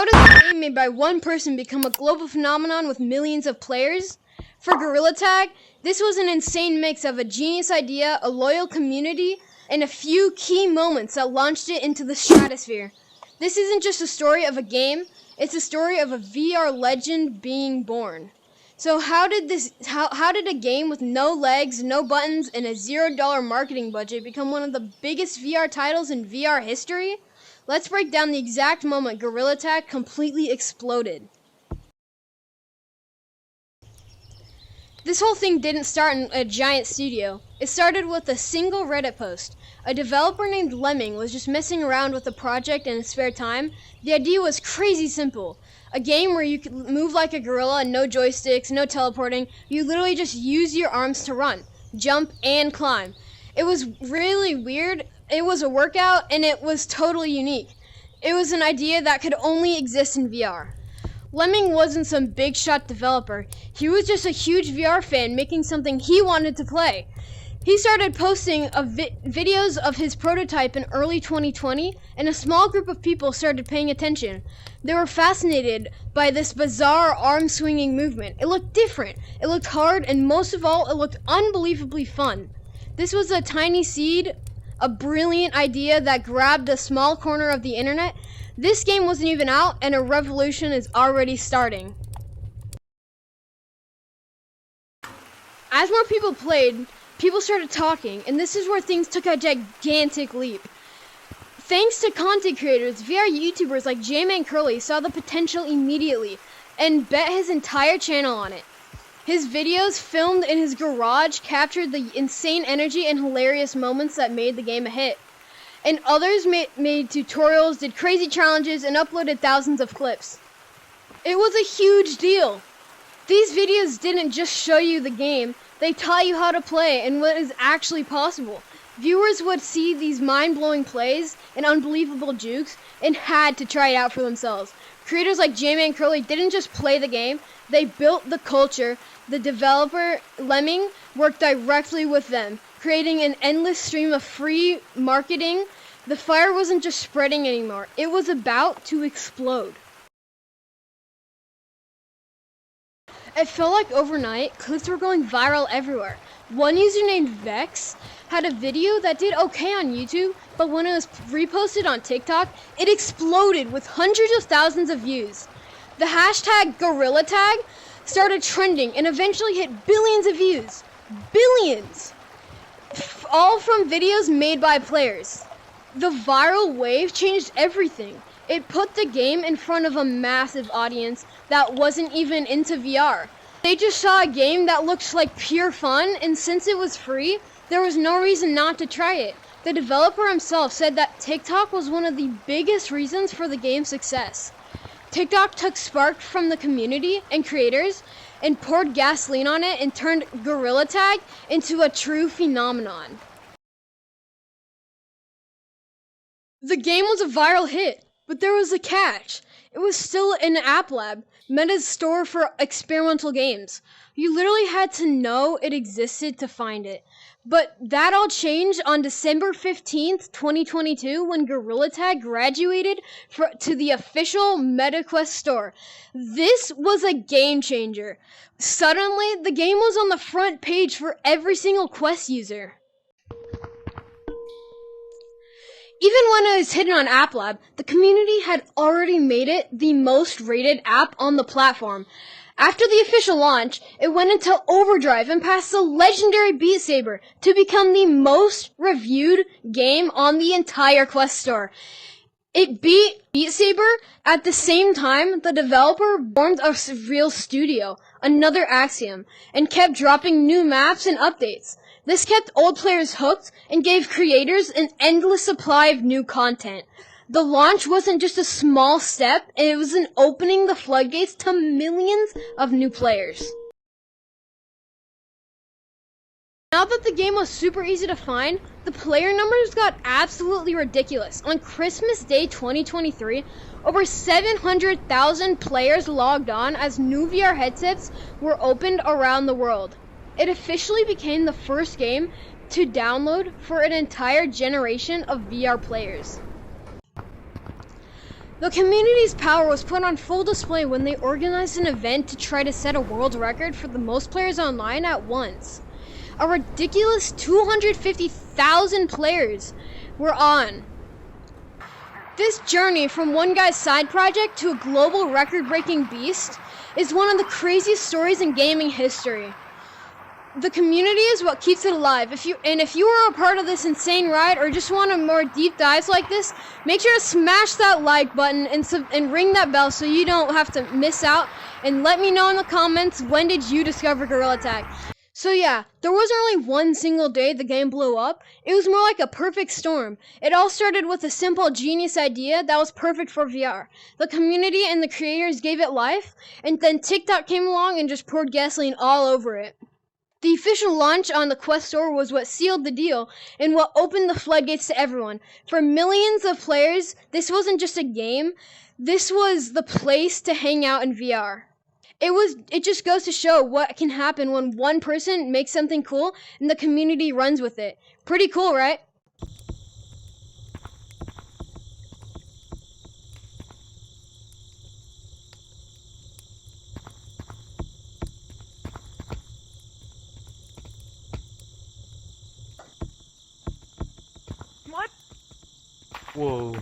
How does a game made by one person become a global phenomenon with millions of players? For Gorilla Tag, this was an insane mix of a genius idea, a loyal community, and a few key moments that launched it into the stratosphere. This isn't just a story of a game, it's a story of a VR legend being born. So how did a game with no legs, no buttons, and a $0 marketing budget become one of the biggest VR titles in VR history? Let's break down the exact moment Gorilla Tag completely exploded. This whole thing didn't start in a giant studio. It started with a single Reddit post. A developer named Lemming was just messing around with the project in his spare time. The idea was crazy simple. A game where you could move like a gorilla, no joysticks, no teleporting. You literally just use your arms to run, jump, and climb. It was really weird. It was a workout, and it was totally unique. It was an idea that could only exist in VR. Lemming wasn't some big shot developer. He was just a huge VR fan making something he wanted to play. He started posting videos of his prototype in early 2020, and a small group of people started paying attention. They were fascinated by this bizarre arm-swinging movement. It looked different, it looked hard, and most of all, it looked unbelievably fun. This was a tiny seed, a brilliant idea that grabbed a small corner of the internet. This game wasn't even out, and a revolution is already starting. As more people played, people started talking, and this is where things took a gigantic leap. Thanks to content creators, VR YouTubers like J-Man Curly saw the potential immediately and bet his entire channel on it. His videos, filmed in his garage, captured the insane energy and hilarious moments that made the game a hit. And others made tutorials, did crazy challenges, and uploaded thousands of clips. It was a huge deal. These videos didn't just show you the game, they taught you how to play and what is actually possible. Viewers would see these mind-blowing plays and unbelievable jukes and had to try it out for themselves. Creators like J-Man Curly didn't just play the game, they built the culture. The developer, Lemming, worked directly with them, creating an endless stream of free marketing. The fire wasn't just spreading anymore, it was about to explode. It felt like overnight, clips were going viral everywhere. One user named Vex had a video that did okay on YouTube, but when it was reposted on TikTok, it exploded with hundreds of thousands of views. The hashtag Gorilla Tag started trending and eventually hit billions of views. Billions! All from videos made by players. The viral wave changed everything. It put the game in front of a massive audience that wasn't even into VR. They just saw a game that looked like pure fun, and since it was free, there was no reason not to try it. The developer himself said that TikTok was one of the biggest reasons for the game's success. TikTok took spark from the community and creators and poured gasoline on it and turned Gorilla Tag into a true phenomenon. The game was a viral hit, but there was a catch. It was still in App Lab, Meta's store for experimental games. You literally had to know it existed to find it. But that all changed on December 15th, 2022, when Gorilla Tag graduated to the official MetaQuest store. This was a game changer. Suddenly, the game was on the front page for every single Quest user. Even when it was hidden on App Lab, the community had already made it the most rated app on the platform. After the official launch, it went into overdrive and passed the legendary Beat Saber to become the most reviewed game on the entire Quest store. It beat Beat Saber. At the same time, the developer formed a real studio, another Axiom, and kept dropping new maps and updates. This kept old players hooked and gave creators an endless supply of new content. The launch wasn't just a small step, it was an opening the floodgates to millions of new players. Now that the game was super easy to find, the player numbers got absolutely ridiculous. On Christmas Day 2023, over 700,000 players logged on as new VR headsets were opened around the world. It officially became the first game to download for an entire generation of VR players. The community's power was put on full display when they organized an event to try to set a world record for the most players online at once. A ridiculous 250,000 players were on. This journey from one guy's side project to a global record-breaking beast is one of the craziest stories in gaming history. The community is what keeps it alive. If you are a part of this insane ride or just want a more deep dives like this, make sure to smash that like button and ring that bell so you don't have to miss out. And let me know in the comments, when did you discover Gorilla Tag? So yeah, there wasn't really one single day the game blew up. It was more like a perfect storm. It all started with a simple genius idea that was perfect for VR. The community and the creators gave it life, and then TikTok came along and just poured gasoline all over it. The official launch on the Quest Store was what sealed the deal and what opened the floodgates to everyone. For millions of players, this wasn't just a game, this was the place to hang out in VR. It just goes to show what can happen when one person makes something cool and the community runs with it. Pretty cool, right? What? Whoa.